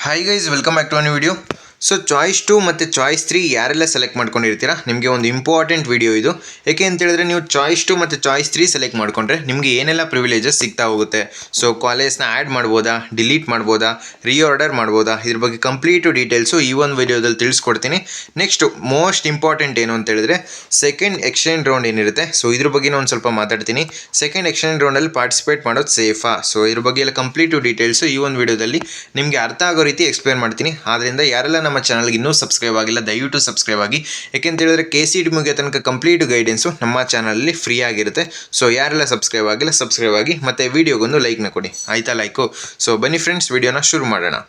Hi guys, welcome back to a new video. So choice 2 ಮತ್ತು choice 3 ಯಾರೆಲ್ಲ select ಮಾಡ್ಕೊಂಡಿರ್ತೀರಾ, ನಿಮಗೆ ಒಂದು ಇಂಪಾರ್ಟೆಂಟ್ ವಿಡಿಯೋ ಇದು. ಏಕೆ ಅಂತ ಹೇಳಿದ್ರೆ, ನೀವು ಚಾಯ್ಸ್ 2 ಮತ್ತು ಚಾಯ್ಸ್ 3 ಸೆಲೆಕ್ಟ್ ಮಾಡಿಕೊಂಡ್ರೆ ನಿಮಗೆ ಏನೆಲ್ಲ ಪ್ರಿವಿಲೇಜಸ್ ಸಿಗ್ತಾ ಹೋಗುತ್ತೆ. ಸೊ ಕಾಲೇಜ್ನ ಆ್ಯಡ್ ಮಾಡ್ಬೋದಾ, ಡಿಲೀಟ್ ಮಾಡ್ಬೋದಾ, ರೀಆರ್ಡರ್ ಮಾಡ್ಬೋದಾ, ಇದ್ರ ಬಗ್ಗೆ ಕಂಪ್ಲೀಟು ಡೀಟೇಲ್ಸು ಈ ಒಂದು ವಿಡಿಯೋದಲ್ಲಿ ತಿಳಿಸ್ಕೊಡ್ತೀನಿ. ನೆಕ್ಸ್ಟು ಮೋಸ್ಟ್ ಇಂಪಾರ್ಟೆಂಟ್ ಏನು ಅಂತ ಹೇಳಿದ್ರೆ, ಸೆಕೆಂಡ್ ಎಕ್ಸ್ಚೇಂಜ್ ರೌಂಡ್ ಏನಿರುತ್ತೆ, ಸೊ ಇದ್ರ ಬಗ್ಗೆ ಒಂದು ಸ್ವಲ್ಪ ಮಾತಾಡ್ತೀನಿ. ಸೆಕೆಂಡ್ ಎಕ್ಸ್ಚೇಂಜ್ ರೌಂಡಲ್ಲಿ ಪಾರ್ಟಿಸಿಪೇಟ್ ಮಾಡೋದು ಸೇಫಾ, ಸೊ ಇದ್ರ ಬಗ್ಗೆ ಎಲ್ಲ ಕಂಪ್ಲೀಟು ಡೀಟೇಲ್ಸು ಈ ಒಂದು ವಿಡಿಯೋದಲ್ಲಿ ನಿಮಗೆ ಅರ್ಥ ಆಗೋ ರೀತಿ ಎಕ್ಸ್ಪ್ಲೇನ್ ಮಾಡ್ತೀನಿ. ಆದ್ದರಿಂದ ಯಾರೆಲ್ಲ ನಮ್ಮ ಚಾನಲ್ಗೆ ಇನ್ನೂ ಸಬ್ಸ್ಕ್ರೈಬ್ ಆಗಿಲ್ಲ, ದಯವಿಟ್ಟು ಸಬ್ಸ್ಕ್ರೈಬ್ ಆಗಿ. ಯಾಕೆಂತ ಹೇಳಿದ್ರೆ KCET ಮುಗಿಯೋ ತನಕ ಕಂಪ್ಲೀಟ್ ಗೈಡೆನ್ಸು ನಮ್ಮ ಚಾನಲಲ್ಲಿ ಫ್ರೀ ಆಗಿರುತ್ತೆ. ಸೊ ಯಾರೆಲ್ಲ ಸಬ್ಸ್ಕ್ರೈಬ್ ಆಗಿಲ್ಲ ಸಬ್ಸ್ಕ್ರೈಬ್ ಆಗಿ, ಮತ್ತು ವಿಡಿಯೋಗೊಂದು ಲೈಕ್ನ ಕೊಡಿ, ಆಯಿತಾ? ಲೈಕು. ಸೊ ಬನ್ನಿ ಫ್ರೆಂಡ್ಸ್, ವಿಡಿಯೋನ ಶುರು ಮಾಡೋಣ.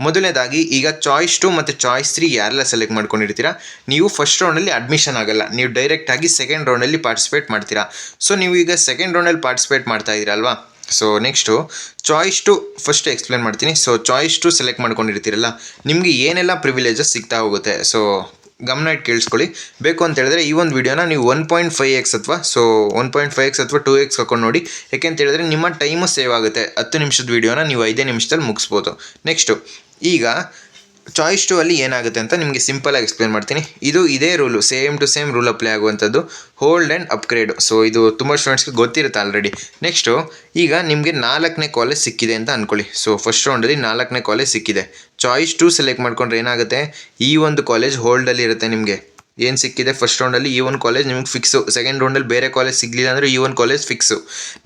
ಮೊದಲನೇದಾಗಿ, ಈಗ ಚಾಯ್ಸ್ 2 ಮತ್ತು ಚಾಯ್ಸ್ 3 ಯಾರೆಲ್ಲ ಸೆಲೆಕ್ಟ್ ಮಾಡ್ಕೊಂಡಿರ್ತೀರಾ, ನೀವು ಫಸ್ಟ್ ರೌಂಡಲ್ಲಿ ಅಡ್ಮಿಷನ್ ಆಗಲ್ಲ, ನೀವು ಡೈರೆಕ್ಟಾಗಿ ಸೆಕೆಂಡ್ ರೌಂಡಲ್ಲಿ ಪಾರ್ಟಿಸಿಪೇಟ್ ಮಾಡ್ತೀರಾ. ಸೊ ನೀವು ಈಗ ಸೆಕೆಂಡ್ ರೌಂಡಲ್ಲಿ ಪಾರ್ಟಿಸಿಪೇಟ್ ಮಾಡ್ತಾ ಇದ್ದೀರಲ್ವಾ. So next choice 2 first explain ಮಾಡ್ತೀನಿ. ಸೊ ಚಾಯ್ಸ್ 2 ಸೆಲೆಕ್ಟ್ ಮಾಡ್ಕೊಂಡಿರ್ತೀರಲ್ಲ, ನಿಮಗೆ ಏನೆಲ್ಲ ಪ್ರಿವಿಲೇಜಸ್ ಸಿಗ್ತಾ ಹೋಗುತ್ತೆ. ಸೊ ಗಮನ ಇಟ್ಟು ಕೇಳಿಸ್ಕೊಳ್ಳಿ. ಬೇಕು ಅಂತ ಹೇಳಿದ್ರೆ ಈ ಒಂದು ವಿಡಿಯೋನ ನೀವು 1.5x ಅಥವಾ 1.5x ಅಥವಾ 2x ಹಾಕೊಂಡು ನೋಡಿ. ಯಾಕೆಂತ ಹೇಳಿದ್ರೆ ನಿಮ್ಮ ಟೈಮು ಸೇವ್ ಆಗುತ್ತೆ. 10 ನಿಮಿಷದ ವಿಡಿಯೋನ ನೀವು 5 ನಿಮಿಷದಲ್ಲಿ ಮುಗಿಸ್ಬೋದು. ನೆಕ್ಸ್ಟು ಈಗ ಚಾಯ್ಸ್ 2 ಅಲ್ಲಿ ಏನಾಗುತ್ತೆ ಅಂತ ನಿಮಗೆ ಸಿಂಪಲಾಗಿ ಎಕ್ಸ್ಪ್ಲೇನ್ ಮಾಡ್ತೀನಿ. ಇದು ಇದೇ rule, same to same rule apply ಆಗುವಂಥದ್ದು, ಹೋಲ್ಡ್ ಆ್ಯಂಡ್ ಅಪ್ಗ್ರೇಡ್. ಸೊ ಇದು ತುಂಬ ಸ್ಟೂಡೆಂಟ್ಸ್ಗೆ ಗೊತ್ತಿರುತ್ತೆ ಆಲ್ರೆಡಿ. ನೆಕ್ಸ್ಟು ಈಗ ನಿಮಗೆ 4ನೇ ಕಾಲೇಜ್ ಸಿಕ್ಕಿದೆ ಅಂತ ಅಂದ್ಕೊಳ್ಳಿ. ಸೊ ಫಸ್ಟ್ ರೌಂಡಲ್ಲಿ 4ನೇ ಕಾಲೇಜ್ ಸಿಕ್ಕಿದೆ. ಚಾಯ್ಸ್ 2 ಸೆಲೆಕ್ಟ್ ಮಾಡ್ಕೊಂಡ್ರೆ ಏನಾಗುತ್ತೆ, ಈ ಒಂದು ಕಾಲೇಜ್ ಹೋಲ್ಡಲ್ಲಿ ಇರುತ್ತೆ. ನಿಮಗೆ ಏನು ಸಿಕ್ಕಿದೆ ಫಸ್ಟ್ ರೌಂಡಲ್ಲಿ ಈ ಒಂದು ಕಾಲೇಜ್ ನಿಮಗೆ ಫಿಕ್ಸು. ಸೆಕೆಂಡ್ ರೌಂಡಲ್ಲಿ ಬೇರೆ ಕಾಲೇಜ್ ಸಿಗಲಿಲ್ಲ ಅಂದರೆ ಈ ಒಂದು ಕಾಲೇಜ್ ಫಿಕ್ಸು.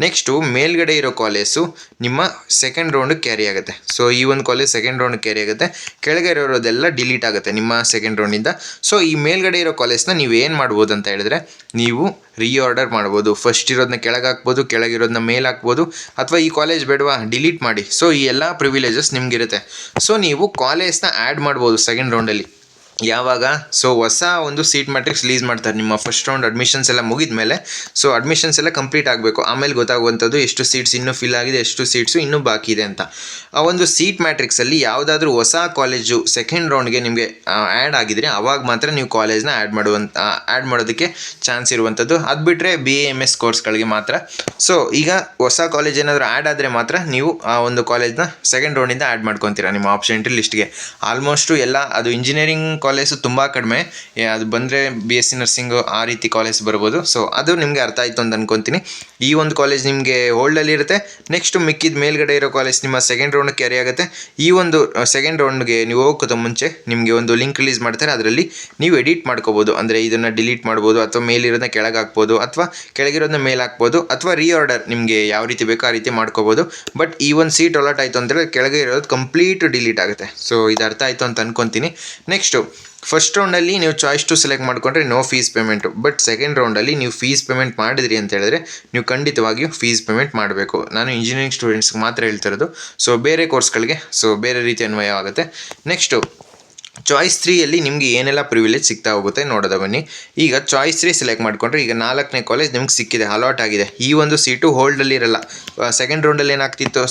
ನೆಕ್ಸ್ಟು ಮೇಲ್ಗಡೆ ಇರೋ ಕಾಲೇಜು ನಿಮ್ಮ ಸೆಕೆಂಡ್ ರೌಂಡಿಗೆ ಕ್ಯಾರಿ ಆಗುತ್ತೆ. ಸೊ ಈ ಒಂದು ಕಾಲೇಜ್ ಸೆಕೆಂಡ್ ರೌಂಡಿಗೆ ಕ್ಯಾರಿ ಆಗುತ್ತೆ. ಕೆಳಗೆ ಇರೋದೆಲ್ಲ ಡಿಲೀಟ್ ಆಗುತ್ತೆ ನಿಮ್ಮ ಸೆಕೆಂಡ್ ರೌಂಡಿಂದ. ಸೊ ಈ ಮೇಲ್ಗಡೆ ಇರೋ ಕಾಲೇಜ್ನ ನೀವು ಏನು ಮಾಡ್ಬೋದು ಅಂತ ಹೇಳಿದ್ರೆ, ನೀವು ರೀಆರ್ಡರ್ ಮಾಡ್ಬೋದು. ಫಸ್ಟ್ ಇರೋದನ್ನ ಕೆಳಗೆ ಹಾಕ್ಬೋದು, ಕೆಳಗಿರೋದನ್ನ ಮೇಲೆ ಹಾಕ್ಬೋದು, ಅಥವಾ ಈ ಕಾಲೇಜ್ ಬೇಡವಾ ಡಿಲೀಟ್ ಮಾಡಿ. ಸೊ ಈ ಎಲ್ಲ ಪ್ರಿವಿಲೇಜಸ್ ನಿಮಗಿರುತ್ತೆ. ಸೊ ನೀವು ಕಾಲೇಜ್ನ ಆ್ಯಡ್ ಮಾಡ್ಬೋದು ಸೆಕೆಂಡ್ ರೌಂಡಲ್ಲಿ. ಯಾವಾಗ? ಸೊ ಹೊಸ ಒಂದು ಸೀಟ್ ಮ್ಯಾಟ್ರಿಕ್ಸ್ ರಿಲೀಸ್ ಮಾಡ್ತಾರೆ ನಿಮ್ಮ ಫಸ್ಟ್ ರೌಂಡ್ ಅಡ್ಮಿಷನ್ಸ್ ಎಲ್ಲ ಮುಗಿದ ಮೇಲೆ. ಸೊ ಅಡ್ಮಿಷನ್ಸ್ ಎಲ್ಲ ಕಂಪ್ಲೀಟ್ ಆಗಬೇಕು, ಆಮೇಲೆ ಗೊತ್ತಾಗುವಂಥದ್ದು ಎಷ್ಟು ಸೀಟ್ಸ್ ಇನ್ನೂ ಫಿಲ್ ಆಗಿದೆ, ಎಷ್ಟು ಸೀಟ್ಸು ಇನ್ನೂ ಬಾಕಿ ಇದೆ ಅಂತ. ಆ ಒಂದು ಸೀಟ್ ಮ್ಯಾಟ್ರಿಕ್ಸಲ್ಲಿ ಯಾವುದಾದ್ರೂ ಹೊಸ ಕಾಲೇಜು ಸೆಕೆಂಡ್ ರೌಂಡ್ಗೆ ನಿಮಗೆ ಆ್ಯಡ್ ಆಗಿದ್ರೆ ಆವಾಗ ಮಾತ್ರ ನೀವು ಕಾಲೇಜ್ನ ಆ್ಯಡ್ ಮಾಡೋದಕ್ಕೆ ಚಾನ್ಸ್ ಇರುವಂಥದ್ದು. ಅದು ಬಿಟ್ಟರೆ BAMS ಕೋರ್ಸ್ಗಳಿಗೆ ಮಾತ್ರ. ಸೊ ಈಗ ಹೊಸ ಕಾಲೇಜ್ ಏನಾದರೂ ಆ್ಯಡ್ ಆದರೆ ಮಾತ್ರ ನೀವು ಆ ಒಂದು ಕಾಲೇಜ್ನ ಸೆಕೆಂಡ್ ರೌಂಡಿಂದ ಆ್ಯಡ್ ಮಾಡ್ಕೊತೀರಾ ನಿಮ್ಮ ಆಪ್ಷನ್ ಎಂಟ್ರಿ ಲಿಸ್ಟ್ಗೆ. ಆಲ್ಮೋಸ್ಟು ಎಲ್ಲ ಅದು ಇಂಜಿನಿಯರಿಂಗ್ ಕಾಲೇಜು ತುಂಬ ಕಡಿಮೆ, ಅದು ಬಂದರೆ BSc ನರ್ಸಿಂಗು ಆ ರೀತಿ ಕಾಲೇಜ್ ಬರ್ಬೋದು. ಸೊ ಅದು ನಿಮಗೆ ಅರ್ಥ ಆಯಿತು ಅಂತ ಅಂದ್ಕೊತೀನಿ. ಈ ಒಂದು ಕಾಲೇಜ್ ನಿಮಗೆ ಹೋಲ್ಡಲ್ಲಿ ಇರುತ್ತೆ. ನೆಕ್ಸ್ಟು ಮಿಕ್ಕಿದ ಮೇಲ್ಗಡೆ ಇರೋ ಕಾಲೇಜ್ ನಿಮ್ಮ ಸೆಕೆಂಡ್ ರೌಂಡ್ಗೆ ಕ್ಯಾರಿ ಆಗುತ್ತೆ. ಈ ಒಂದು ಸೆಕೆಂಡ್ ರೌಂಡ್ಗೆ ನೀವು ಹೋಗೋಕ್ಕಿಂತ ಮುಂಚೆ ನಿಮಗೆ ಒಂದು ಲಿಂಕ್ ರಿಲೀಸ್ ಮಾಡ್ತಾರೆ, ಅದರಲ್ಲಿ ನೀವು ಎಡಿಟ್ ಮಾಡ್ಕೋಬೋದು. ಅಂದರೆ ಇದನ್ನು ಡಿಲೀಟ್ ಮಾಡ್ಬೋದು, ಅಥವಾ ಮೇಲಿರೋದನ್ನ ಕೆಳಗೆ ಹಾಕ್ಬೋದು, ಅಥವಾ ಕೆಳಗಿರೋದನ್ನ ಮೇಲೆ ಹಾಕ್ಬೋದು, ಅಥವಾ ರೀಆರ್ಡರ್ ನಿಮಗೆ ಯಾವ ರೀತಿ ಬೇಕೋ ಆ ರೀತಿ ಮಾಡ್ಕೋಬೋದು. ಬಟ್ ಈ ಒಂದು ಸೀಟ್ ಅಲಾಟ್ ಆಯಿತು ಅಂದರೆ ಕೆಳಗೆ ಇರೋದು ಕಂಪ್ಲೀಟ್ ಡಿಲೀಟ್ ಆಗುತ್ತೆ. ಸೊ ಇದು ಅರ್ಥ ಆಯಿತು ಅಂತ ಅಂದ್ಕೊತೀನಿ. ನೆಕ್ಸ್ಟು ಫಸ್ಟ್ ರೌಂಡಲ್ಲಿ ನೀವು ಚಾಯ್ಸ್ 2 ಸೆಲೆಕ್ಟ್ ಮಾಡಿಕೊಂಡ್ರೆ no fees payment. But second ರೌಂಡಲ್ಲಿ ನೀವು ಫೀಸ್ ಪೇಮೆಂಟ್ ಮಾಡಿದ್ರಿ ಅಂತ ಹೇಳಿದ್ರೆ ನೀವು ಖಂಡಿತವಾಗಿಯೂ ಫೀಸ್ ಪೇಮೆಂಟ್ ಮಾಡಬೇಕು. ನಾನು ಇಂಜಿನಿಯರಿಂಗ್ ಸ್ಟೂಡೆಂಟ್ಸ್ಗೆ ಮಾತ್ರ ಹೇಳ್ತಿರೋದು. ಸೊ ಬೇರೆ ಕೋರ್ಸ್ಗಳಿಗೆ ಸೊ ಬೇರೆ ರೀತಿ ಅನ್ವಯವಾಗುತ್ತೆ. ನೆಕ್ಸ್ಟು ಚಾಯ್ಸ್ 3ಯಲ್ಲಿ ನಿಮಗೆ ಏನೆಲ್ಲ ಪ್ರಿವಿಲೇಜ್ ಸಿಗ್ತಾ ಹೋಗುತ್ತೆ ನೋಡೋದ ಬನ್ನಿ. ಈಗ ಚಾಯ್ಸ್ 3 ಸೆಲೆಕ್ಟ್ ಮಾಡಿಕೊಂಡ್ರೆ ಈಗ 4ನೇ ಕಾಲೇಜ್ ನಿಮ್ಗೆ ಸಿಕ್ಕಿದೆ, ಅಲಾಟ್ ಆಗಿದೆ. ಈ ಒಂದು ಸೀಟು ಹೋಲ್ಡಲ್ಲಿ ಇರಲ್ಲ. ಸೆಕೆಂಡ್ ರೌಂಡಲ್ಲಿ ಏನಾಗ್ತಿತ್ತು,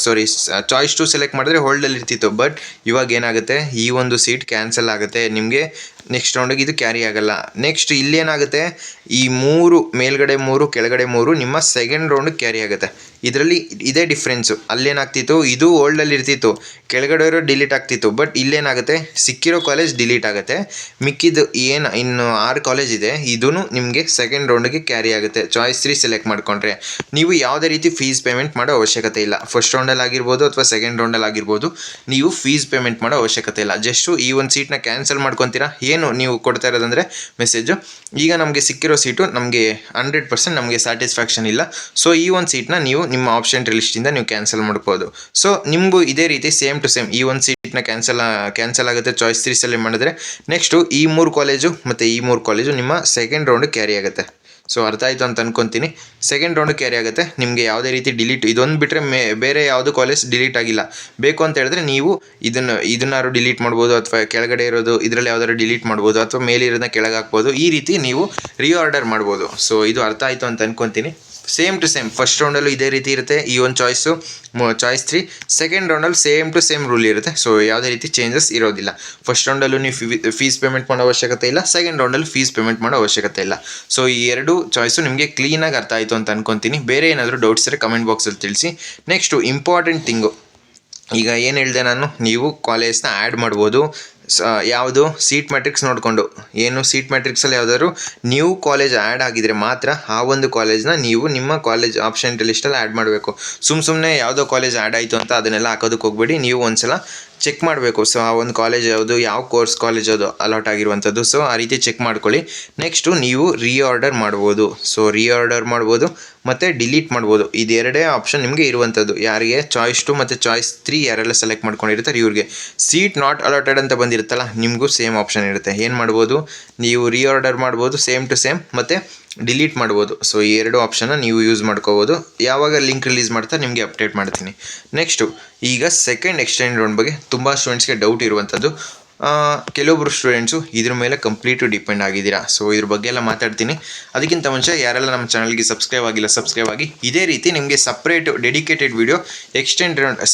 ಚಾಯ್ಸ್ 2 ಸೆಲೆಕ್ಟ್ ಮಾಡಿದ್ರೆ ಹೋಲ್ಡಲ್ಲಿ ಇರ್ತಿತ್ತು. ಬಟ್ ಇವಾಗ ಏನಾಗುತ್ತೆ, ಈ ಒಂದು ಸೀಟ್ ಕ್ಯಾನ್ಸಲ್ ಆಗುತ್ತೆ ನಿಮಗೆ. ನೆಕ್ಸ್ಟ್ ರೌಂಡಿಗೆ ಇದು ಕ್ಯಾರಿ ಆಗಲ್ಲ. ನೆಕ್ಸ್ಟ್ ಇಲ್ಲೇನಾಗುತ್ತೆ, ಈ 3 ಮೇಲ್ಗಡೆ 3 ಕೆಳಗಡೆ 3 ನಿಮ್ಮ ಸೆಕೆಂಡ್ ರೌಂಡಿಗೆ ಕ್ಯಾರಿ ಆಗುತ್ತೆ. ಇದರಲ್ಲಿ ಇದೇ ಡಿಫ್ರೆನ್ಸು. ಅಲ್ಲೇನಾಗ್ತಿತ್ತು, ಇದು ಓಲ್ಡಲ್ಲಿ ಇರ್ತಿತ್ತು, ಕೆಳಗಡೆ ಇರೋ ಡಿಲೀಟ್ ಆಗ್ತಿತ್ತು. ಬಟ್ ಇಲ್ಲೇನಾಗುತ್ತೆ, ಸಿಕ್ಕಿರೋ ಕಾಲೇಜ್ ಡಿಲೀಟ್ ಆಗುತ್ತೆ. ಮಿಕ್ಕಿದ್ದು ಏನು ಇನ್ನು 6 ಕಾಲೇಜ್ ಇದೆ, ಇದೂ ನಿಮಗೆ ಸೆಕೆಂಡ್ ರೌಂಡಿಗೆ ಕ್ಯಾರಿ ಆಗುತ್ತೆ ಚಾಯ್ಸ್ 3 ಸೆಲೆಕ್ಟ್ ಮಾಡಿಕೊಂಡ್ರೆ. ನೀವು ಯಾವುದೇ ರೀತಿ ಫೀಸ್ ಪೇಮೆಂಟ್ ಮಾಡೋ ಅವಶ್ಯಕತೆ ಇಲ್ಲ. ಫಸ್ಟ್ ರೌಂಡಲ್ಲಿ ಆಗಿರ್ಬೋದು ಅಥವಾ ಸೆಕೆಂಡ್ ರೌಂಡಲ್ಲಿ ಆಗಿರ್ಬೋದು, ನೀವು ಫೀಸ್ ಪೇಮೆಂಟ್ ಮಾಡೋ ಅವಶ್ಯಕತೆ ಇಲ್ಲ. ಜಸ್ಟು ಈ ಒಂದು ಸೀಟ್ನ ಕ್ಯಾನ್ಸಲ್ ಮಾಡ್ಕೊತೀರಾ. ಏನು ನೀವು ಕೊಡ್ತಾ ಇರೋದಂದರೆ ಮೆಸೇಜು, ಈಗ ನಮಗೆ ಸಿಕ್ಕಿರೋ ಸೀಟು ನಮಗೆ 100% ನಮಗೆ ಸ್ಯಾಟಿಸ್ಫ್ಯಾಕ್ಷನ್ ಇಲ್ಲ. ಸೊ ಈ ಒಂದು ಸೀಟ್ನ ನೀವು ನಿಮ್ಮ ಆಪ್ಷನ್ ಲಿಸ್ಟಿಂದ ನೀವು ಕ್ಯಾನ್ಸಲ್ ಮಾಡ್ಬೋದು. ಸೊ ನಿಮಗೂ ಇದೇ ರೀತಿ ಸೇಮ್ ಟು ಸೇಮ್ ಈ ಒಂದು ಸೀಟ್ನ ಕ್ಯಾನ್ಸಲ್ ಆಗುತ್ತೆ ಚಾಯ್ಸ್ 3 ಸೆಲೆಕ್ಟ್ ಮಾಡಿದ್ರೆ. ನೆಕ್ಸ್ಟು ಈ 3 ಕಾಲೇಜು ಮತ್ತು ಈ 3 ಕಾಲೇಜು ನಿಮ್ಮ ಸೆಕೆಂಡ್ ರೌಂಡ್ ಕ್ಯಾರಿ ಆಗುತ್ತೆ. ಸೊ ಅರ್ಥ ಆಯಿತು ಅಂತ ಅಂದ್ಕೊತೀನಿ. ಸೆಕೆಂಡ್ ರೌಂಡ್ ಕ್ಯಾರಿ ಆಗುತ್ತೆ. ನಿಮಗೆ ಯಾವುದೇ ರೀತಿ ಡಿಲೀಟ್, ಇದೊಂದು ಬಿಟ್ಟರೆ ಬೇರೆ ಯಾವುದು ಕಾಲೇಜ್ ಡಿಲೀಟ್ ಆಗಿಲ್ಲ. ಬೇಕು ಅಂತ ಹೇಳಿದ್ರೆ ನೀವು ಇದನ್ನಾರು ಡಿಲೀಟ್ ಮಾಡ್ಬೋದು, ಅಥವಾ ಕೆಳಗಡೆ ಇರೋದು ಇದರಲ್ಲಿ ಯಾವ್ದಾದ್ರು ಡಿಲೀಟ್ ಮಾಡ್ಬೋದು, ಅಥವಾ ಮೇಲಿರೋದನ್ನ ಕೆಳಗೆ ಹಾಕ್ಬೋದು. ಈ ರೀತಿ ನೀವು ರೀಆರ್ಡರ್ ಮಾಡ್ಬೋದು. ಸೊ ಇದು ಅರ್ಥ ಆಯಿತು ಅಂತ ಅಂದ್ಕೊತೀನಿ. ಸೇಮ್ ಟು ಸೇಮ್ ಫಸ್ಟ್ ರೌಂಡಲ್ಲೂ ಇದೇ ರೀತಿ ಇರುತ್ತೆ ಈ ಒಂದು ಚಾಯ್ಸು. ಚಾಯ್ಸ್ 3 ಸೆಕೆಂಡ್ ರೌಂಡಲ್ಲಿ ಸೇಮ್ ಟು ಸೇಮ್ ರೂಲ್ ಇರುತ್ತೆ. ಸೊ ಯಾವುದೇ ರೀತಿ ಚೇಂಜಸ್ ಇರೋದಿಲ್ಲ. ಫಸ್ಟ್ ರೌಂಡಲ್ಲೂ ನೀವು ಫೀಸ್ ಪೇಮೆಂಟ್ ಮಾಡೋ ಅವಶ್ಯಕತೆ ಇಲ್ಲ, ಸೆಕೆಂಡ್ ರೌಂಡಲ್ಲಿ ಫೀಸ್ ಪೇಮೆಂಟ್ ಮಾಡೋ ಅವಶ್ಯಕತೆ ಇಲ್ಲ. ಸೊ ಈ ಎರಡು ಚಾಯ್ಸು ನಿಮಗೆ ಕ್ಲೀನಾಗಿ ಅರ್ಥ ಆಯಿತು ಅಂತ ಅಂದ್ಕೊತೀನಿ. ಬೇರೆ ಏನಾದರೂ ಡೌಟ್ಸ್ ಇದ್ದರೆ ಕಮೆಂಟ್ ಬಾಕ್ಸಲ್ಲಿ ತಿಳಿಸಿ. ನೆಕ್ಸ್ಟು ಇಂಪಾರ್ಟೆಂಟ್ ಥಿಂಗು, ಈಗ ಏನು ಹೇಳಿದೆ ನಾನು, ನೀವು ಕಾಲೇಜ್ನ ಆ್ಯಡ್ ಮಾಡ್ಬೋದು. ಯಾವುದು ಸೀಟ್ ಮ್ಯಾಟ್ರಿಕ್ಸ್ ನೋಡಿಕೊಂಡು, ಏನು ಸೀಟ್ ಮ್ಯಾಟ್ರಿಕ್ಸಲ್ಲಿ ಯಾವುದಾದ್ರು ನ್ಯೂ ಕಾಲೇಜ್ ಆ್ಯಡ್ ಆಗಿದ್ರೆ ಮಾತ್ರ ಆ ಒಂದು ಕಾಲೇಜ್ನ ನೀವು ನಿಮ್ಮ ಕಾಲೇಜ್ ಆಪ್ಷನ್ ಲಿಸ್ಟಲ್ಲಿ ಆ್ಯಡ್ ಮಾಡಬೇಕು. ಸುಮ್ಮನೆ ಯಾವುದೋ ಕಾಲೇಜ್ ಆ್ಯಡ್ ಆಯಿತು ಅಂತ ಅದನ್ನೆಲ್ಲ ಹಾಕೋದಕ್ಕೆ ಹೋಗ್ಬೇಡಿ. ನೀವು ಒಂದ್ಸಲ ಚೆಕ್ ಮಾಡಬೇಕು. ಸೊ ಆ ಒಂದು ಕಾಲೇಜ್ ಯಾವುದು, ಯಾವ ಕೋರ್ಸ್ ಕಾಲೇಜ್ ಅದು ಅಲಾಟ್ ಆಗಿರುವಂಥದ್ದು. ಸೊ ಆ ರೀತಿ ಚೆಕ್ ಮಾಡ್ಕೊಳ್ಳಿ. ನೆಕ್ಸ್ಟು ನೀವು ರೀಆರ್ಡರ್ ಮಾಡ್ಬೋದು. ಸೊ ರೀಆರ್ಡರ್ ಮಾಡ್ಬೋದು ಮತ್ತು ಡಿಲೀಟ್ ಮಾಡ್ಬೋದು. ಇದೆರಡೇ ಆಪ್ಷನ್ ನಿಮಗೆ ಇರುವಂಥದ್ದು. ಯಾರಿಗೆ ಚಾಯ್ಸ್ 2 ಮತ್ತು ಚಾಯ್ಸ್ 3 ಯಾರೆಲ್ಲ ಸೆಲೆಕ್ಟ್ ಮಾಡ್ಕೊಂಡಿರ್ತಾರೆ ಇವ್ರಿಗೆ. ಸೀಟ್ ನಾಟ್ ಅಲಾಟೆಡ್ ಅಂತ ಬಂದಿರುತ್ತಲ್ಲ, ನಿಮಗೂ ಸೇಮ್ ಆಪ್ಷನ್ ಇರುತ್ತೆ. ಏನು ಮಾಡ್ಬೋದು, ನೀವು ರೀಆರ್ಡರ್ ಮಾಡ್ಬೋದು ಸೇಮ್ ಟು ಸೇಮ್, ಮತ್ತು ಡಿಲೀಟ್ ಮಾಡ್ಬೋದು. ಸೊ ಈ ಎರಡು ಆಪ್ಷನ್ನ ನೀವು ಯೂಸ್ ಮಾಡ್ಕೋಬೋದು. ಯಾವಾಗ ಲಿಂಕ್ ರಿಲೀಸ್ ಮಾಡ್ತಾರೆ ನಿಮಗೆ ಅಪ್ಡೇಟ್ ಮಾಡ್ತೀನಿ. ನೆಕ್ಸ್ಟು ಈಗ ಸೆಕೆಂಡ್ ಎಕ್ಸ್ಚೇಂಜ್ ರೌಂಡ್ ಬಗ್ಗೆ ತುಂಬ ಸ್ಟೂಡೆಂಟ್ಸ್ಗೆ ಡೌಟ್ ಇರುವಂಥದ್ದು. ಕೆಲವೊಬ್ಬರು ಸ್ಟೂಡೆಂಟ್ಸು ಇದ್ರ ಮೇಲೆ ಕಂಪ್ಲೀಟು ಡಿಪೆಂಡ್ ಆಗಿದ್ದೀರಾ. ಸೊ ಇದ್ರ ಬಗ್ಗೆ ಎಲ್ಲ ಮಾತಾಡ್ತೀನಿ. ಅದಕ್ಕಿಂತ ಮುಂಚೆ ಯಾರೆಲ್ಲ ನಮ್ಮ ಚಾನಲ್ಗೆ ಸಬ್ಸ್ಕ್ರೈಬ್ ಆಗಿಲ್ಲ ಸಬ್ಸ್ಕ್ರೈಬ್ ಆಗಿ. ಇದೇ ರೀತಿ ನಿಮಗೆ separate dedicated video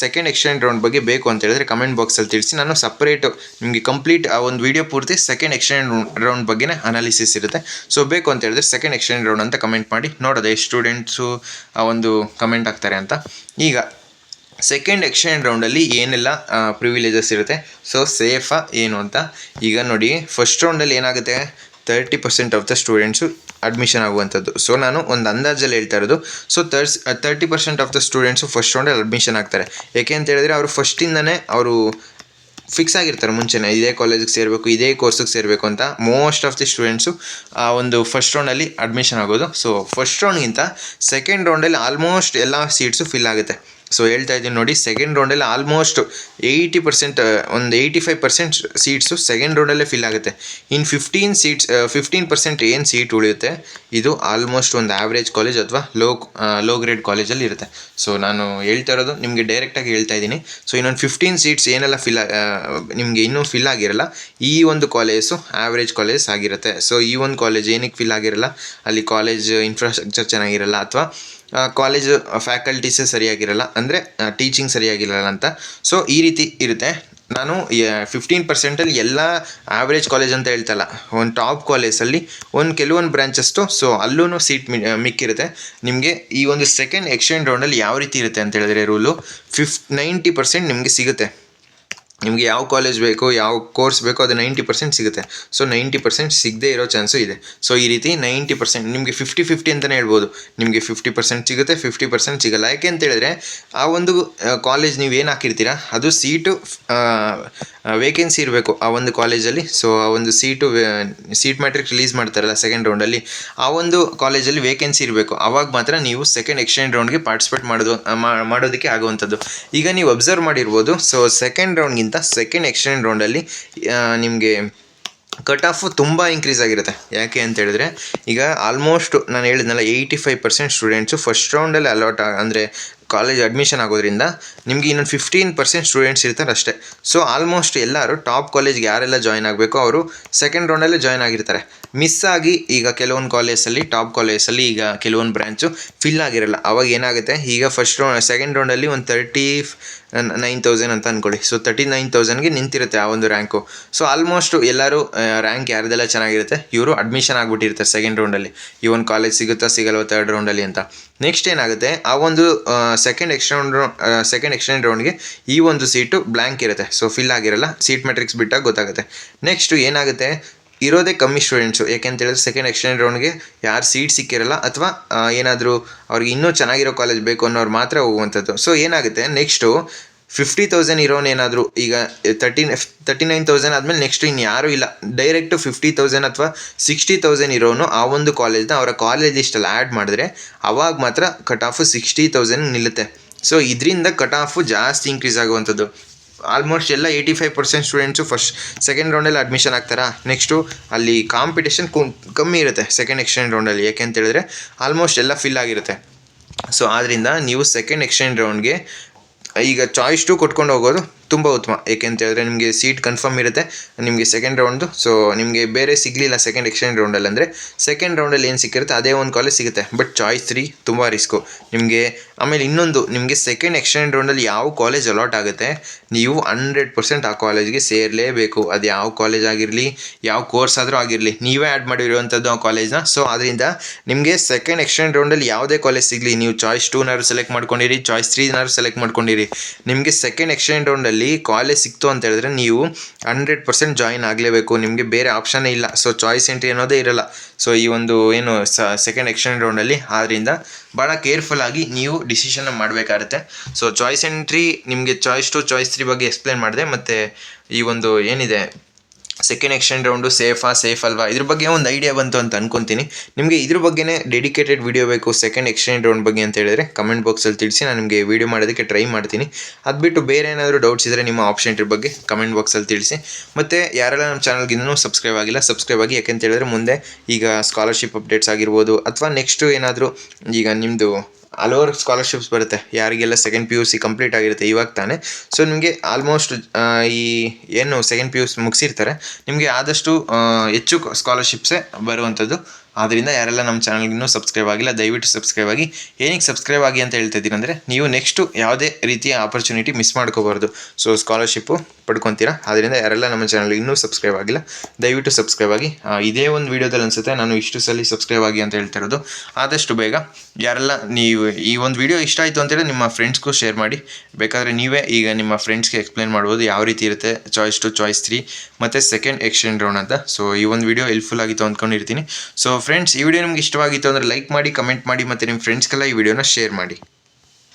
second exchange round ಬಗ್ಗೆ ಬೇಕು ಅಂತ ಹೇಳಿದ್ರೆ ಕಮೆಂಟ್ ಬಾಕ್ಸಲ್ಲಿ ತಿಳಿಸಿ. ನಾನು ಸಪ್ರೇಟು ನಿಮಗೆ ಕಂಪ್ಲೀಟ್ ಆ ಒಂದು ವೀಡಿಯೋ ಪೂರ್ತಿ ಸೆಕೆಂಡ್ ಎಕ್ಸ್ಚೇಂಜ್ ರೌಂಡ್ ಬಗ್ಗೆನೇ ಅನಾಲಿಸಿಸ್ ಇರುತ್ತೆ. ಸೊ ಬೇಕು ಅಂತ ಹೇಳಿದ್ರೆ ಸೆಕೆಂಡ್ ಎಕ್ಸ್ಚೇಂಜ್ ರೌಂಡ್ ಅಂತ ಕಮೆಂಟ್ ಮಾಡಿ ನೋಡೋದೆ ಸ್ಟೂಡೆಂಟ್ಸು ಆ ಒಂದು ಕಮೆಂಟ್ ಆಗ್ತಾರೆ ಅಂತ. ಈಗ ಸೆಕೆಂಡ್ ಎಕ್ಸ್ಚೇಂಜ್ ರೌಂಡಲ್ಲಿ ಏನೆಲ್ಲ ಪ್ರಿವಿಲೇಜಸ್ ಇರುತ್ತೆ, ಸೊ ಸೇಫಾ ಏನು ಅಂತ ಈಗ ನೋಡಿ. ಫಸ್ಟ್ ರೌಂಡಲ್ಲಿ ಏನಾಗುತ್ತೆ, 30% ಆಫ್ ದ ಸ್ಟೂಡೆಂಟ್ಸು ಅಡ್ಮಿಷನ್ ಆಗುವಂಥದ್ದು. ಸೊ ನಾನು ಒಂದು ಅಂದಾಜಲ್ಲಿ ಹೇಳ್ತಾ ಇರೋದು. So 30% of the students first ರೌಂಡಲ್ಲಿ ಅಡ್ಮಿಷನ್ ಆಗ್ತಾರೆ. ಏಕೆ ಅಂತ ಹೇಳಿದ್ರೆ ಅವರು ಫಸ್ಟಿಂದನೇ ಅವರು ಫಿಕ್ಸ್ ಆಗಿರ್ತಾರೆ ಮುಂಚೆನೇ, ಇದೇ ಕಾಲೇಜಿಗೆ ಸೇರಬೇಕು, ಇದೇ ಕೋರ್ಸಿಗೆ ಸೇರಬೇಕು ಅಂತ. ಮೋಸ್ಟ್ ಆಫ್ ದಿ ಸ್ಟೂಡೆಂಟ್ಸು ಆ ಒಂದು ಫಸ್ಟ್ ರೌಂಡಲ್ಲಿ ಅಡ್ಮಿಷನ್ ಆಗೋದು. ಸೊ ಫಸ್ಟ್ ರೌಂಡ್ಗಿಂತ ಸೆಕೆಂಡ್ ರೌಂಡಲ್ಲಿ ಆಲ್ಮೋಸ್ಟ್ ಎಲ್ಲ ಸೀಟ್ಸು ಫಿಲ್ ಆಗುತ್ತೆ. ಸೊ ಹೇಳ್ತಾ ಇದ್ದೀನಿ ನೋಡಿ, ಸೆಕೆಂಡ್ ರೌಂಡಲ್ಲಿ ಆಲ್ಮೋಸ್ಟ್ 80%, ಒಂದು 85% ಸೀಟ್ಸು ಸೆಕೆಂಡ್ ರೌಂಡಲ್ಲೇ ಫಿಲ್ ಆಗುತ್ತೆ. ಇನ್ನು 15% ಏನು ಸೀಟ್ ಉಳಿಯುತ್ತೆ, ಇದು ಆಲ್ಮೋಸ್ಟ್ ಒಂದು ಆ್ಯಾವ್ರೇಜ್ ಕಾಲೇಜ್ ಅಥವಾ ಲೋ ಗ್ರೇಡ್ ಕಾಲೇಜಲ್ಲಿ ಇರುತ್ತೆ. ಸೊ ನಾನು ಹೇಳ್ತಾ ಇರೋದು ನಿಮಗೆ ಡೈರೆಕ್ಟಾಗಿ ಹೇಳ್ತಾ ಇದ್ದೀನಿ. ಸೊ ಇನ್ನೊಂದು 15 ಸೀಟ್ಸ್ ಏನೆಲ್ಲ ನಿಮಗೆ ಇನ್ನೂ ಫಿಲ್ ಆಗಿರಲ್ಲ, ಈ ಒಂದು ಕಾಲೇಜು ಆ್ಯಾವ್ರೇಜ್ ಕಾಲೇಜ್ ಆಗಿರುತ್ತೆ. ಸೊ ಈ ಒಂದು ಕಾಲೇಜ್ ಏನಕ್ಕೆ ಫಿಲ್ ಆಗಿರಲ್ಲ, ಅಲ್ಲಿ ಕಾಲೇಜ್ ಇನ್ಫ್ರಾಸ್ಟ್ರಕ್ಚರ್ ಚೆನ್ನಾಗಿರಲ್ಲ, ಅಥವಾ ಕಾಲೇಜು ಫ್ಯಾಕಲ್ಟೀಸೇ ಸರಿಯಾಗಿರಲ್ಲ, ಅಂದರೆ ಟೀಚಿಂಗ್ ಸರಿಯಾಗಿರಲ್ಲ ಅಂತ. ಸೊ ಈ ರೀತಿ ಇರುತ್ತೆ. ನಾನು 15%ಅಲ್ಲಿ ಎಲ್ಲ ಆ್ಯಾವ್ರೇಜ್ ಕಾಲೇಜ್ ಅಂತ ಹೇಳ್ತಲ್ಲ, ಒಂದು ಟಾಪ್ ಕಾಲೇಜಲ್ಲಿ ಕೆಲವೊಂದು ಬ್ರಾಂಚಸ್ಟು ಸೊ ಅಲ್ಲೂ ಸೀಟ್ ಮಿಕ್ಕಿರುತ್ತೆ. ನಿಮಗೆ ಈ ಒಂದು ಸೆಕೆಂಡ್ ಎಕ್ಸ್ಚೇಂಜ್ ರೌಂಡಲ್ಲಿ ಯಾವ ರೀತಿ ಇರುತ್ತೆ ಅಂತ ಹೇಳಿದ್ರೆ ರೂಲು 90% ನಿಮಗೆ ಸಿಗುತ್ತೆ. ನಿಮಗೆ ಯಾವ ಕಾಲೇಜ್ ಬೇಕು, ಯಾವ ಕೋರ್ಸ್ ಬೇಕೋ ಅದು 90% ಸಿಗುತ್ತೆ. ಸೊ 90% ಸಿಗದೇ ಇರೋ ಚಾನ್ಸು ಇದೆ. ಸೊ ಈ ರೀತಿ 90% ನಿಮಗೆ 50-50 ಅಂತಲೇ ಹೇಳ್ಬೋದು. ನಿಮಗೆ 50% ಸಿಗುತ್ತೆ, 50% ಸಿಗಲ್ಲ. ಯಾಕೆ ಅಂತ ಹೇಳಿದ್ರೆ ಆ ಒಂದು ಕಾಲೇಜ್ ನೀವು ಏನು ಹಾಕಿರ್ತೀರಾ ಅದು ಸೀಟು ವೇಕೆನ್ಸಿ ಇರಬೇಕು ಆ ಒಂದು ಕಾಲೇಜಲ್ಲಿ. ಸೊ ಆ ಒಂದು ಸೀಟ್ ಮ್ಯಾಟ್ರಿಕ್ಸ್ ರಿಲೀಸ್ ಮಾಡ್ತಾರಲ್ಲ ಸೆಕೆಂಡ್ ರೌಂಡಲ್ಲಿ, ಆ ಒಂದು ಕಾಲೇಜಲ್ಲಿ ವೇಕೆನ್ಸಿ ಇರಬೇಕು. ಆವಾಗ ಮಾತ್ರ ನೀವು ಸೆಕೆಂಡ್ ಎಕ್ಸ್ಚೇಂಜ್ ರೌಂಡ್ಗೆ ಪಾರ್ಟಿಸಿಪೇಟ್ ಮಾಡೋದಕ್ಕೆ ಆಗುವಂಥದ್ದು. ಈಗ ನೀವು ಅಬ್ಸರ್ವ್ ಮಾಡಿರ್ಬೋದು. ಸೊ ಸೆಕೆಂಡ್ ರೌಂಡ್ಗಿಂತ ಸೆಕೆಂಡ್ ಎಕ್ಸ್ಚೇಂಜ್ ರೌಂಡಲ್ಲಿ ನಿಮಗೆ ಕಟ್ ಆಫು ತುಂಬ ಇನ್ಕ್ರೀಸ್ ಆಗಿರುತ್ತೆ. ಯಾಕೆ ಅಂತ ಹೇಳಿದ್ರೆ ಈಗ ಆಲ್ಮೋಸ್ಟ್ ನಾನು ಹೇಳಿದ್ನಲ್ಲ 85% ಸ್ಟೂಡೆಂಟ್ಸು ಫಸ್ಟ್ ರೌಂಡಲ್ಲಿ ಅಂದರೆ ಕಾಲೇಜ್ ಅಡ್ಮಿಷನ್ ಆಗೋದ್ರಿಂದ ನಿಮಗೆ ಇನ್ನೊಂದು 15% ಸ್ಟೂಡೆಂಟ್ಸ್ ಇರ್ತಾರೆ ಅಷ್ಟೇ. ಸೊ ಆಲ್ಮೋಸ್ಟ್ ಎಲ್ಲರೂ ಟಾಪ್ ಕಾಲೇಜ್ಗೆ ಯಾರೆಲ್ಲ ಜಾಯ್ನ್ ಆಗಬೇಕು ಅವರು ಸೆಕೆಂಡ್ ರೌಂಡಲ್ಲೇ ಜಾಯ್ನ್ ಆಗಿರ್ತಾರೆ. ಮಿಸ್ ಆಗಿ ಈಗ ಕೆಲವೊಂದು ಕಾಲೇಜಲ್ಲಿ ಟಾಪ್ ಕಾಲೇಜಲ್ಲಿ ಈಗ ಕೆಲವೊಂದು ಬ್ರ್ಯಾಂಚು ಫಿಲ್ ಆಗಿರಲ್ಲ. ಅವಾಗ ಏನಾಗುತ್ತೆ, ಈಗ ಸೆಕೆಂಡ್ ರೌಂಡಲ್ಲಿ ಒಂದು 39,000 ಅಂತ ಅಂದ್ಕೊಳ್ಳಿ. ಸೊ 39,000ಗೆ ನಿಂತಿರುತ್ತೆ ಆ ಒಂದು ರ್ಯಾಂಕು. ಸೊ ಆಲ್ಮೋಸ್ಟ್ ಎಲ್ಲರೂ ರ್ಯಾಂಕ್ ಯಾರ್ದೆಲ್ಲ ಚೆನ್ನಾಗಿರುತ್ತೆ ಇವರು ಅಡ್ಮಿಷನ್ ಆಗಿಬಿಟ್ಟಿರ್ತಾರೆ ಸೆಕೆಂಡ್ ರೌಂಡಲ್ಲಿ. ಈ ಒಂದು ಕಾಲೇಜ್ ಸಿಗುತ್ತಾ ಸಿಗಲ್ವ ಥರ್ಡ್ ರೌಂಡಲ್ಲಿ ಅಂತ. ನೆಕ್ಸ್ಟ್ ಏನಾಗುತ್ತೆ, ಆ ಒಂದು ಸೆಕೆಂಡ್ ಎಕ್ಸ್ಚೇಂಜ್ ರೌಂಡ್ಗೆ ಈ ಒಂದು ಸೀಟು ಬ್ಲ್ಯಾಂಕ್ ಇರುತ್ತೆ. ಸೊ ಫಿಲ್ ಆಗಿರಲ್ಲ, ಸೀಟ್ ಮ್ಯಾಟ್ರಿಕ್ಸ್ ಬಿಟ್ಟಾಗ ಗೊತ್ತಾಗುತ್ತೆ. ನೆಕ್ಸ್ಟು ಏನಾಗುತ್ತೆ, ಇರೋದೇ ಕಮ್ಮಿ ಸ್ಟೂಡೆಂಟ್ಸು. ಯಾಕೆಂತ ಹೇಳಿದ್ರೆ ಸೆಕೆಂಡ್ ಎಕ್ಸ್ಚೇಂಜ್ ರೌಂಡ್ಗೆ ಯಾರು ಸೀಟ್ ಸಿಕ್ಕಿರಲ್ಲ, ಅಥವಾ ಏನಾದರೂ ಅವ್ರಿಗೆ ಇನ್ನೂ ಚೆನ್ನಾಗಿರೋ ಕಾಲೇಜ್ ಬೇಕು ಅನ್ನೋರು ಮಾತ್ರ ಹೋಗುವಂಥದ್ದು. ಸೊ ಏನಾಗುತ್ತೆ, ನೆಕ್ಸ್ಟು 50,000 ಇರೋನೇನಾದರೂ ಈಗ 39,000 ಆದಮೇಲೆ ನೆಕ್ಸ್ಟ್ ಇನ್ನು ಯಾರೂ ಇಲ್ಲ, ಡೈರೆಕ್ಟು 50,000 ಅಥವಾ 60,000 ಇರೋನು ಆ ಒಂದು ಕಾಲೇಜ್ನ ಅವರ ಕಾಲೇಜ್ ಲಿಸ್ಟಲ್ಲಿ ಆ್ಯಡ್ ಮಾಡಿದ್ರೆ ಅವಾಗ ಮಾತ್ರ ಕಟ್ ಆಫು 60,000 ನಿಲ್ಲುತ್ತೆ. ಸೊ ಇದರಿಂದ ಕಟ್ ಆಫು ಜಾಸ್ತಿ ಇನ್ಕ್ರೀಸ್ ಆಗುವಂಥದ್ದು. ಆಲ್ಮೋಸ್ಟ್ ಎಲ್ಲ 85% ಸ್ಟೂಡೆಂಟ್ಸು ಸೆಕೆಂಡ್ ರೌಂಡಲ್ಲಿ ಅಡ್ಮಿಷನ್ ಆಗ್ತಾರಾ. ನೆಕ್ಸ್ಟು ಅಲ್ಲಿ ಕಾಂಪಿಟೇಷನ್ ಕಮ್ಮಿ ಇರುತ್ತೆ ಸೆಕೆಂಡ್ ಎಕ್ಸ್ಚೇಂಜ್ ರೌಂಡಲ್ಲಿ. ಯಾಕೆ ಅಂತ ಹೇಳಿದ್ರೆ ಆಲ್ಮೋಸ್ಟ್ ಎಲ್ಲ ಫಿಲ್ ಆಗಿರುತ್ತೆ. ಸೊ ಆದ್ದರಿಂದ ನೀವು ಸೆಕೆಂಡ್ ಎಕ್ಸ್ಚೇಂಜ್ ರೌಂಡ್ಗೆ ಈಗ ಚಾಯ್ಸ್ 2 ಕೊಟ್ಕೊಂಡು ಹೋಗೋದು ತುಂಬ ಉತ್ತಮ. ಏಕೆಂತ ಹೇಳಿದ್ರೆ ನಿಮಗೆ ಸೀಟ್ ಕನ್ಫರ್ಮ್ ಇರುತ್ತೆ ನಿಮಗೆ ಸೆಕೆಂಡ್ ರೌಂಡು. ಸೊ ನಿಮಗೆ ಬೇರೆ ಸಿಗಲಿಲ್ಲ ಸೆಕೆಂಡ್ ಎಕ್ಸ್ಚೇಂಜ್ ರೌಂಡಲ್ಲಿ ಅಂದರೆ ಸೆಕೆಂಡ್ ರೌಂಡಲ್ಲಿ ಏನು ಸಿಕ್ಕಿರುತ್ತೆ ಅದೇ ಒಂದು ಕಾಲೇಜ್ ಸಿಗುತ್ತೆ. ಬಟ್ ಚಾಯ್ಸ್ 3 ತುಂಬ ರಿಸ್ಕು. ನಿಮಗೆ ಆಮೇಲೆ ಇನ್ನೊಂದು ನಿಮಗೆ ಸೆಕೆಂಡ್ ಎಕ್ಸ್ಟೆಂಡ್ ರೌಂಡಲ್ಲಿ ಯಾವ ಕಾಲೇಜ್ ಅಲಾಟ್ ಆಗುತ್ತೆ ನೀವು 100% ಆ ಕಾಲೇಜ್ಗೆ ಸೇರಲೇಬೇಕು. ಅದು ಯಾವ ಕಾಲೇಜ್ ಆಗಿರಲಿ, ಯಾವ ಕೋರ್ಸ್ ಆದರೂ ಆಗಿರಲಿ, ನೀವೇ ಆ್ಯಡ್ ಮಾಡಿರುವಂಥದ್ದು ಆ ಕಾಲೇಜ್ನ. ಸೊ ಅದರಿಂದ ನಿಮಗೆ ಸೆಕೆಂಡ್ ಎಕ್ಸ್ಟೆಂಡ್ ರೌಂಡಲ್ಲಿ ಯಾವುದೇ ಕಾಲೇಜ್ ಸಿಗಲಿ, ನೀವು ಚಾಯ್ಸ್ 2ನಾದ್ರು ಸೆಲೆಕ್ಟ್ ಮಾಡ್ಕೊಂಡಿರಿ, ಚಾಯ್ಸ್ 3ನಾದ್ರು ಸೆಲೆಕ್ಟ್ ಮಾಡ್ಕೊಂಡಿರಿ, ನಿಮಗೆ ಸೆಕೆಂಡ್ ಎಕ್ಸ್ಟೆಂಡ್ ರೌಂಡಲ್ಲಿ ಕಾಲೇಜ್ ಸಿಕ್ತು ಅಂತ ಹೇಳಿದ್ರೆ ನೀವು 100% ಜಾಯಿನ್ ಆಗಲೇಬೇಕು. ನಿಮಗೆ ಬೇರೆ ಆಪ್ಷನ್ನೇ ಇಲ್ಲ. ಸೊ ಚಾಯ್ಸ್ ಎಂಟ್ರಿ ಅನ್ನೋದೇ ಇರಲ್ಲ. ಸೊ ಈ ಒಂದು ಏನು ಸೆಕೆಂಡ್ ಎಕ್ಸ್ಟೆಂಡ್ ರೌಂಡಲ್ಲಿ, ಆದ್ದರಿಂದ ಭಾಳ ಕೇರ್ಫುಲ್ ಆಗಿ ನೀವು ಡಿಸಿಷನ್ನ ಮಾಡಬೇಕಾಗುತ್ತೆ. ಸೊ ಚಾಯ್ಸ್ ಎಂಟ್ರಿ ನಿಮಗೆ ಚಾಯ್ಸ್ 2 ಚಾಯ್ಸ್ 3 ಬಗ್ಗೆ ಎಕ್ಸ್ಪ್ಲೇನ್ ಮಾಡಿದೆ. ಮತ್ತು ಈ ಒಂದು ಏನಿದೆ ಸೆಕೆಂಡ್ ಎಕ್ಸ್ಟೆಂಡ್ ರೌಂಡು ಸೇಫ್ ಅಲ್ವಾ, ಇದ್ರ ಬಗ್ಗೆ ಒಂದು ಐಡಿಯಾ ಬಂತು ಅಂತ ಅನ್ಕೊತೀನಿ. ನಿಮಗೆ ಇದ್ರ ಬಗ್ಗೆನೇ ಡೆಡಿಕೇಟೆಡ್ ವಿಡಿಯೋ ಬೇಕು ಸೆಕೆಂಡ್ ಎಕ್ಸ್ಟೆಂಡ್ ರೌಂಡ್ ಬಗ್ಗೆ ಅಂತ ಹೇಳಿದ್ರೆ ಕಮೆಂಟ್ ಬಾಕ್ಸಲ್ಲಿ ತಿಳಿಸಿ, ನಾನು ನಿಮಗೆ ವಿಡಿಯೋ ಮಾಡೋದಕ್ಕೆ ಟ್ರೈ ಮಾಡ್ತೀನಿ. ಅದು ಬಿಟ್ಟು ಬೇರೆ ಏನಾದರೂ ಡೌಟ್ಸ್ ಇದ್ದರೆ ನಿಮ್ಮ ಆಪ್ಷನ್ ಎಂಟ್ರಿ ಬಗ್ಗೆ ಕಮೆಂಟ್ ಬಾಕ್ಸಲ್ಲಿ ತಿಳಿಸಿ. ಮತ್ತು ಯಾರೆಲ್ಲ ನಮ್ಮ ಚಾನಲ್ಗೆ ಇನ್ನೂ ಸಬ್ಸ್ಕ್ರೈಬ್ ಆಗಿಲ್ಲ, ಸಬ್ಸ್ಕ್ರೈಬ್ ಆಗಿ. ಯಾಕೆಂತ ಹೇಳಿದ್ರೆ ಮುಂದೆ ಈಗ ಸ್ಕಾಲರ್ಶಿಪ್ ಅಪ್ಡೇಟ್ಸ್ ಆಗಿರ್ಬೋದು, ಅಥವಾ ನೆಕ್ಸ್ಟು ಏನಾದರೂ ಈಗ ನಿಮ್ಮದು ಹಲವಾರು ಸ್ಕಾಲರ್ಶಿಪ್ಸ್ ಬರುತ್ತೆ ಯಾರಿಗೆಲ್ಲ ಸೆಕೆಂಡ್ PUC ಕಂಪ್ಲೀಟ್ ಆಗಿರುತ್ತೆ ಇವಾಗ ತಾನೇ. ಸೊ ನಿಮಗೆ ಆಲ್ಮೋಸ್ಟ್ ಈ ಏನು ಸೆಕೆಂಡ್ PUC ಮುಗಿಸಿರ್ತಾರೆ, ನಿಮಗೆ ಆದಷ್ಟು ಹೆಚ್ಚು ಸ್ಕಾಲರ್ಶಿಪ್ಸೇ ಬರುವಂಥದ್ದು. ಆದ್ದರಿಂದ ಯಾರೆಲ್ಲ ನಮ್ಮ ಚಾನಲ್ಗೆ ಇನ್ನೂ ಸಬ್ಸ್ಕ್ರೈಬ್ ಆಗಿಲ್ಲ ದಯವಿಟ್ಟು ಸಬ್ಸ್ಕ್ರೈಬ್ ಆಗಿ. ಏನಕ್ಕೆ ಸಬ್ಸ್ಕ್ರೈಬ್ ಆಗಿ ಅಂತ ಹೇಳ್ತಾ ಇದ್ದೀನಿ ಅಂದರೆ, ನೀವು ನೆಕ್ಸ್ಟು ಯಾವುದೇ ರೀತಿಯ ಆಪರ್ಚುನಿಟಿ ಮಿಸ್ ಮಾಡ್ಕೋಬಾರ್ದು. ಸೊ ಸ್ಕಾಲರ್ಶಿಪ್ಪು ಪಡ್ಕೊತೀರಾ. ಆದ್ದರಿಂದ ಯಾರೆಲ್ಲ ನಮ್ಮ ಚಾನಲ್ಗೆ ಇನ್ನೂ ಸಬ್ಸ್ಕ್ರೈಬ್ ಆಗಿಲ್ಲ ದಯವಿಟ್ಟು ಸಬ್ಸ್ಕ್ರೈಬ್ ಆಗಿ. ಇದೇ ಒಂದು ವೀಡಿಯೋದಲ್ಲಿ ಅನಿಸುತ್ತೆ ನಾನು ಇಷ್ಟು ಸಲ ಸಬ್ಸ್ಕ್ರೈಬ್ ಆಗಿ ಅಂತ ಹೇಳ್ತಾ ಇರೋದು. ಆದಷ್ಟು ಬೇಗ ಯಾರೆಲ್ಲ ನೀವು ಈ ಒಂದು ವಿಡಿಯೋ ಇಷ್ಟ ಆಯಿತು ಅಂತೇಳಿ ನಿಮ್ಮ ಫ್ರೆಂಡ್ಸ್ಗೂ ಶೇರ್ ಮಾಡಿ. ಬೇಕಾದರೆ ನೀವೇ ಈಗ ನಿಮ್ಮ ಫ್ರೆಂಡ್ಸ್ಗೆ ಎಕ್ಸ್ಪ್ಲೇನ್ ಮಾಡ್ಬೋದು ಯಾವ ರೀತಿ ಇರುತ್ತೆ ಚಾಯ್ಸ್ 2 ಚಾಯ್ಸ್ 3 ಮತ್ತು ಸೆಕೆಂಡ್ ಎಕ್ಸ್ಟೆಂಡ್ ರೌಂಡ್ ಅಂತ. ಸೊ ಈ ಒಂದು ವಿಡಿಯೋ ಹೆಲ್ಪ್ಫುಲ್ ಆಗಿತ್ತು ಅಂದ್ಕೊಂಡಿರ್ತೀನಿ. ಸೊ ಫ್ರೆಂಡ್ಸ್, ಈ ವಿಡಿಯೋ ನಿಮ್ಗೆ ಇಷ್ಟವಾಗಿತ್ತು ಅಂದರೆ ಲೈಕ್ ಮಾಡಿ, ಕಮೆಂಟ್ ಮಾಡಿ, ಮತ್ತು ನಿಮ್ಮ ಫ್ರೆಂಡ್ಸ್ಗೆಲ್ಲ ಈ ವಿಡಿಯೋನ ಶೇರ್ ಮಾಡಿ.